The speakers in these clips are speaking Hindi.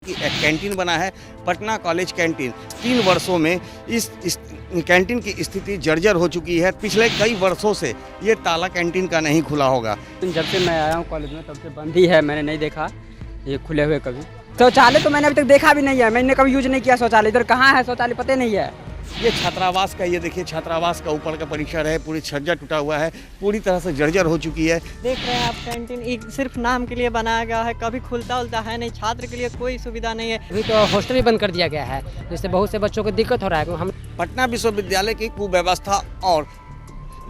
कि एक कैंटीन बना है पटना कॉलेज कैंटीन। 3 वर्षों में इस कैंटीन की स्थिति जर्जर हो चुकी है। पिछले कई वर्षों से ये ताला कैंटीन का नहीं खुला होगा। जब से मैं आया हूँ कॉलेज में तब से बंद ही है, मैंने नहीं देखा ये खुले हुए कभी। शौचालय तो मैंने अभी तक देखा भी नहीं है, मैंने कभी यूज नहीं किया शौचालय। इधर कहाँ है शौचालय पता नहीं है। ये छात्रावास का, ये देखिए छात्रावास का ऊपर का परिसर है, पूरी छज्जा टूटा हुआ है, पूरी तरह से जर्जर हो चुकी है। देख रहे हैं आप कैंटीन एक सिर्फ नाम के लिए बनाया गया है, कभी खुलता उलता है नहीं, छात्र के लिए कोई सुविधा नहीं है। अभी तो हॉस्टल भी बंद कर दिया गया है, जिससे बहुत से बच्चों को दिक्कत हो रहा है। हम पटना विश्वविद्यालय की कुव्यवस्था और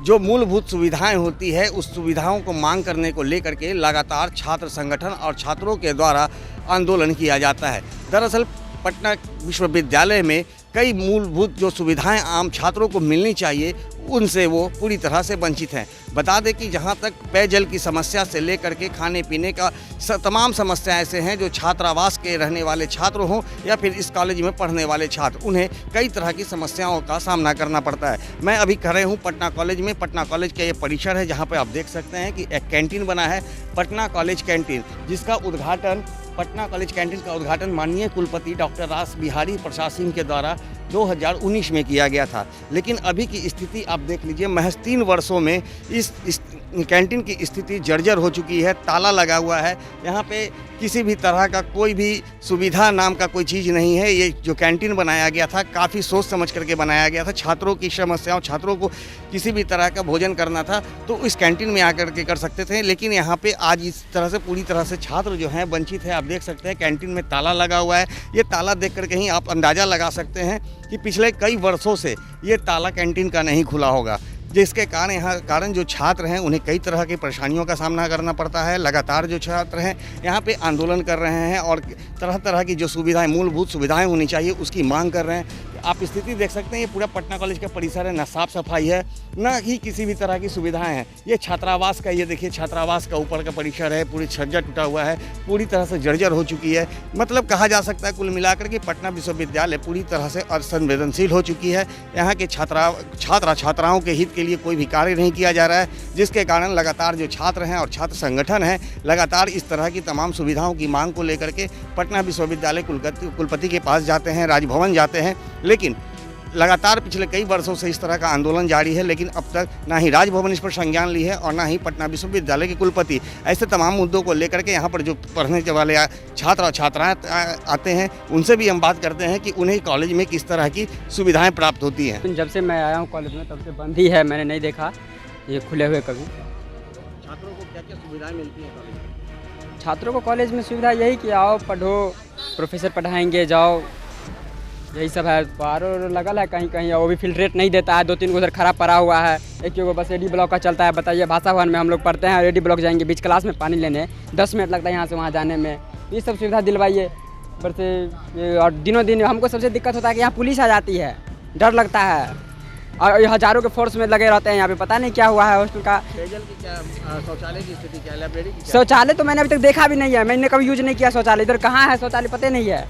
जो मूलभूत सुविधाएं होती है उस सुविधाओं को मांग करने को लेकर के लगातार छात्र संगठन और छात्रों के द्वारा आंदोलन किया जाता है। दरअसल पटना विश्वविद्यालय में कई मूलभूत जो सुविधाएं आम छात्रों को मिलनी चाहिए उनसे वो पूरी तरह से वंचित हैं। बता दें कि जहां तक पेयजल की समस्या से लेकर के खाने पीने का तमाम समस्याएं ऐसे हैं जो छात्रावास के रहने वाले छात्र हों या फिर इस कॉलेज में पढ़ने वाले छात्र, उन्हें कई तरह की समस्याओं का सामना करना पड़ता है। मैं अभी खड़े हूँ पटना कॉलेज में। पटना कॉलेज का ये परिसर है जहाँ पर आप देख सकते हैं कि एक कैंटीन बना है पटना कॉलेज कैंटीन, जिसका उद्घाटन पटना कॉलेज कैंटीन का उद्घाटन माननीय कुलपति डॉक्टर रास बिहारी प्रसाद सिंह के द्वारा 2019 में किया गया था। लेकिन अभी की स्थिति आप देख लीजिए, महज 3 वर्षों में इस कैंटीन की स्थिति जर्जर हो चुकी है। ताला लगा हुआ है, यहाँ पे किसी भी तरह का कोई भी सुविधा नाम का कोई चीज़ नहीं है। ये जो कैंटीन बनाया गया था काफ़ी सोच समझ करके बनाया गया था। छात्रों की समस्याओं, छात्रों को किसी भी तरह का भोजन करना था तो इस कैंटीन में आकर के कर सकते थे। लेकिन यहाँ पे आज इस तरह से पूरी तरह से छात्र जो हैं वंचित है। आप देख सकते हैं कैंटीन में ताला लगा हुआ है। ये ताला देख कर कहीं आप अंदाज़ा लगा सकते हैं कि पिछले कई वर्षों से ये ताला कैंटीन का नहीं खुला होगा, जिसके कारण जो छात्र हैं उन्हें कई तरह की परेशानियों का सामना करना पड़ता है। लगातार जो छात्र हैं यहाँ पे आंदोलन कर रहे हैं और तरह तरह की जो सुविधाएं, मूलभूत सुविधाएं होनी चाहिए उसकी मांग कर रहे हैं। आप स्थिति देख सकते हैं, ये पूरा पटना कॉलेज का परिसर है, ना साफ सफाई है ना ही किसी भी तरह की सुविधाएं हैं। ये छात्रावास का, ये देखिए छात्रावास का ऊपर का परिसर है, पूरी छज्जा टूटा हुआ है, पूरी तरह से जर्जर हो चुकी है। मतलब कहा जा सकता है कुल मिलाकर कि पटना विश्वविद्यालय पूरी तरह से असंवेदनशील हो चुकी है। यहाँ के छात्राओं के हित के लिए कोई भी कार्य नहीं किया जा रहा है, जिसके कारण लगातार जो छात्र हैं और छात्र संगठन हैं लगातार इस तरह की तमाम सुविधाओं की मांग को लेकर के पटना विश्वविद्यालय कुलपति के पास जाते हैं, राजभवन जाते हैं। लेकिन लगातार पिछले कई वर्षों से इस तरह का आंदोलन जारी है, लेकिन अब तक ना ही राजभवन इस पर संज्ञान ली है और ना ही पटना विश्वविद्यालय के कुलपति। ऐसे तमाम मुद्दों को लेकर के यहाँ पर जो पढ़ने वाले छात्र और छात्राएं आते हैं उनसे भी हम बात करते हैं कि उन्हें कॉलेज में किस तरह की सुविधाएं प्राप्त होती हैं। जब से मैं आया हूँ कॉलेज में तब से बंद ही है, मैंने नहीं देखा ये खुले हुए कभी। छात्रों को क्या क्या सुविधाएं मिलती हैं कॉलेज में? छात्रों को कॉलेज में सुविधा यही कि आओ पढ़ो, प्रोफेसर पढ़ाएंगे, जाओ, यही सब है। बाहर लगल है कहीं कहीं, वो भी फिल्ट्रेट नहीं देता है। 2-3 उधर खराब पड़ा हुआ है, एक को बस एडी ब्लॉक का चलता है। बताइए, भाषा भवन में हम लोग पढ़ते हैं, एडी ब्लॉक जाएंगे बीच क्लास में पानी लेने, 10 मिनट लगता है यहाँ से वहाँ जाने में। ये सब सुविधा दिलवाइए ऊपर से। और दिनों दिन हमको सबसे दिक्कत होता है कि यहाँ पुलिस आ जाती है, डर लगता है, और हज़ारों के फोर्स में लगे रहते हैं यहाँ पे। पता नहीं क्या हुआ है हॉस्टल का। पेयजल की क्या, शौचालय की स्थिति क्या है, लाइब्रेरी की क्या? शौचालय तो मैंने अभी तक देखा भी नहीं है, मैंने कभी यूज नहीं किया शौचालय। इधर कहाँ है शौचालय पता नहीं है,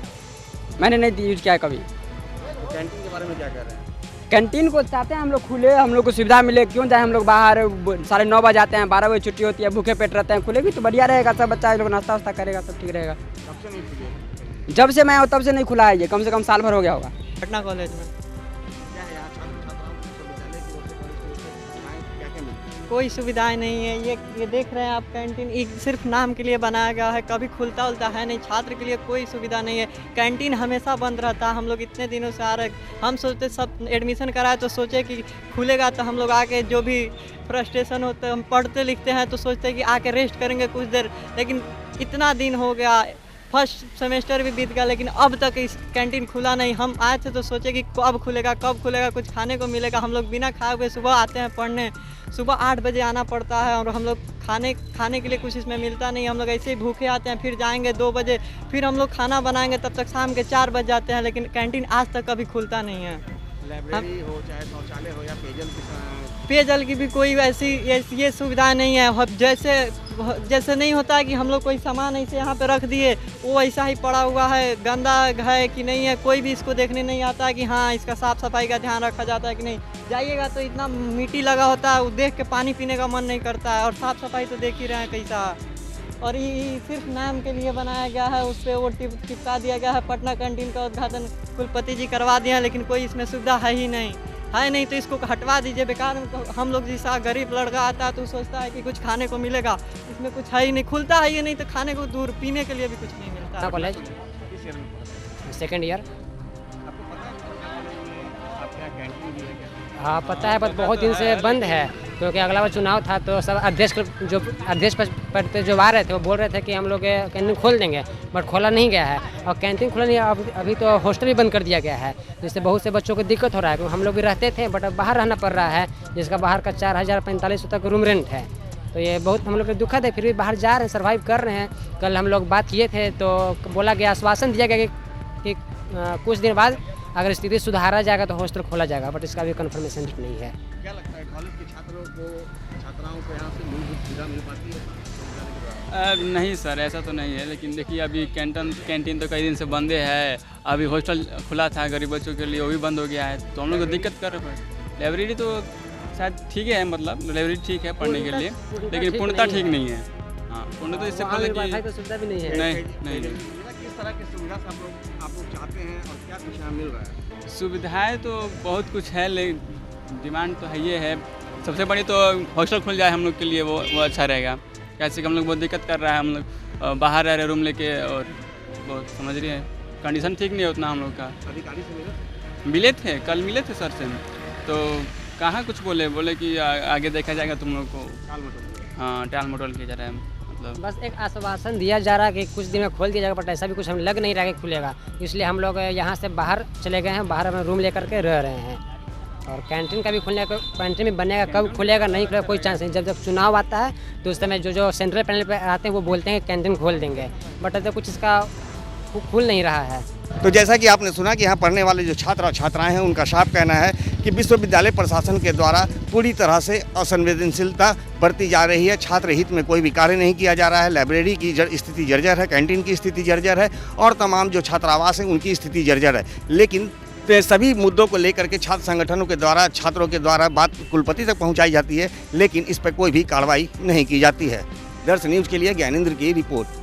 मैंने नहीं यूज किया है कभी। कैंटीन के बारे में क्या कह रहे हैं? कैंटीन को चाहते हैं हम लोग खुले, हम लोग को सुविधा मिले। क्यों जाए हम लोग बाहर, 9:30 बजे आते हैं, 12 बजे छुट्टी होती है, भूखे पेट रहते हैं। खुलेगी तो बढ़िया रहेगा, सब बच्चा लोग नाश्ता वास्ता करेगा, सब ठीक रहेगा। कब से नहीं खुली? जब से मैं आया तब से नहीं खुला है ये, कम से कम साल भर हो गया होगा। पटना कॉलेज में क्या है यहाँ छात्र छात्राओं को विश्वविद्यालय की ओर से, कॉलेज की ओर से सुविधाएं क्या-क्या मिलती हैं? कोई सुविधाएं नहीं है। ये देख रहे हैं आप कैंटीन एक सिर्फ नाम के लिए बनाया गया है, कभी खुलता उलता है नहीं, छात्र के लिए कोई सुविधा नहीं है। कैंटीन हमेशा बंद रहता है। हम लोग इतने दिनों से आ रहे, हम सोचते सब एडमिशन कराए तो सोचे कि खुलेगा तो हम लोग आके जो भी फ्रस्ट्रेशन होता है, हम पढ़ते लिखते हैं तो सोचते हैं कि आके रेस्ट करेंगे कुछ देर। लेकिन इतना दिन हो गया, फर्स्ट सेमेस्टर भी बीत गया, लेकिन अब तक इस कैंटीन खुला नहीं। हम आए थे तो सोचे कि कब खुलेगा, कुछ खाने को मिलेगा। हम लोग बिना खाए हुए सुबह आते हैं पढ़ने, सुबह 8 बजे आना पड़ता है और हम लोग खाने के लिए कुछ इसमें मिलता नहीं। हम लोग ऐसे ही भूखे आते हैं, फिर जाएंगे 2 बजे, फिर हम लोग खाना बनाएंगे, तब तक शाम के 4 बज जाते हैं। लेकिन कैंटीन आज तक कभी खुलता नहीं है। लाइब्रेरी हो, चाहे शौचालय हो या पेयजल की भी कोई ऐसी ये सुविधा नहीं है। जैसे नहीं होता है कि हम लोग कोई सामान ऐसे यहाँ पे रख दिए, वो ऐसा ही पड़ा हुआ है, गंदा है कि नहीं है, कोई भी इसको देखने नहीं आता है कि हाँ इसका साफ़ सफाई का ध्यान रखा जाता है कि नहीं। जाइएगा तो इतना मिट्टी लगा होता है, वो देख के पानी पीने का मन नहीं करता है। और साफ़ सफाई तो देख ही रहे हैं कैसा। और ये सिर्फ नाम के लिए बनाया गया है। उस पर वो चिपका दिया गया है, पटना कैंटीन का उद्घाटन कुलपति जी करवा दिए हैं, लेकिन कोई इसमें सुविधा है ही नहीं। है नहीं तो इसको हटवा दीजिए। बेकार हम लोग जैसा गरीब लड़का आता है तो सोचता है कि कुछ खाने को मिलेगा, इसमें कुछ है ही नहीं, खुलता है ही नहीं तो खाने को दूर पीने के लिए भी कुछ नहीं मिलता है। College second year. हाँ पता है, बट बहुत दिन से बंद है, क्योंकि अगला बार चुनाव था तो सब अध्यक्ष पद पे जो आ रहे थे वो बोल रहे थे कि हम लोग कैंटीन खोल देंगे, बट खोला नहीं गया है। और कैंटीन खोला नहीं, अभी तो हॉस्टल भी बंद कर दिया गया है, जिससे बहुत से बच्चों को दिक्कत हो रहा है। क्योंकि हम लोग भी रहते थे बट अब बाहर रहना पड़ रहा है, जिसका बाहर का 4045 तक रूम रेंट है। तो ये बहुत हम लोग को दुखद है, फिर भी बाहर जा रहे हैं, सर्वाइव कर रहे हैं। कल हम लोग बात किए थे तो बोला गया, आश्वासन दिया गया कि कुछ दिन बाद अगर स्थिति सुधारा जाएगा तो हॉस्टल खोला जाएगा, बट इसका भी कंफर्मेशन नहीं है। क्या लगता है कॉलेज के छात्राओं को यहाँ से मूलभूत सुविधा मिल पाती है? नहीं सर, ऐसा तो नहीं है, लेकिन देखिए अभी कैंटीन तो कई दिन से बंदे है। अभी हॉस्टल खुला था गरीब बच्चों के लिए, वो भी बंद हो गया है, तो हम लोग को दिक्कत कर रहे हैं। लाइब्रेरी तो शायद ठीक है, मतलब लाइब्रेरी ठीक है पढ़ने के लिए, लेकिन पूर्णतः ठीक नहीं है। हाँ, पूर्णतः इससे पहले कि तो सुविधा भी नहीं है। नहीं किस तरह की सुविधा आप लोग चाहते हैं और क्या कुछ यहाँ मिल रहा है? सुविधाएं तो बहुत कुछ है, लेकिन डिमांड तो है ये है, सबसे बड़ी तो हॉस्टल खुल जाए हम लोग के लिए, वो अच्छा रहेगा। कैसे कि हम लोग बहुत दिक्कत कर रहा है, हम लोग बाहर रह रहे रूम लेके, और बहुत समझ रही है कंडीशन ठीक नहीं है उतना हम लोग का। अधिकारी से मिले थे, कल मिले थे सर से, तो कहाँ कुछ बोले कि आगे देखा जाएगा तुम लोग को। हाँ, टाल मटोल किया जा रहा है, मतलब बस एक आश्वासन दिया जा रहा है कि कुछ दिन में खोल दिया जाएगा, बट ऐसा भी कुछ हम लग नहीं रहा है कि खुलेगा। इसलिए हम लोग यहाँ से बाहर चले गए हैं, बाहर अपना रूम लेकर के रह रहे हैं। और कैंटीन का भी खुलने का, कैंटीन भी बनेगा, कब खुलेगा नहीं खुलेगा कोई चांस नहीं। जब चुनाव आता है तो उस समय जो सेंट्रल पैनल पे आते हैं वो बोलते हैं कैंटीन खोल देंगे, बट अभी कुछ इसका खुल नहीं रहा है। तो जैसा कि आपने सुना कि यहाँ पढ़ने वाले जो छात्र और छात्राएं हैं, उनका साफ कहना है कि विश्वविद्यालय प्रशासन के द्वारा पूरी तरह से असंवेदनशीलता बरती जा रही है। छात्र हित में कोई भी कार्य नहीं किया जा रहा है। लाइब्रेरी की स्थिति जर्जर है, कैंटीन की स्थिति जर्जर है, और तमाम जो छात्रावास हैं उनकी स्थिति जर्जर है। लेकिन सभी मुद्दों को लेकर के छात्र संगठनों के द्वारा, छात्रों के द्वारा बात कुलपति तक पहुँचाई जाती है, लेकिन इस पर कोई भी कार्रवाई नहीं की जाती है। दर्श न्यूज़ के लिए ज्ञानेंद्र की रिपोर्ट।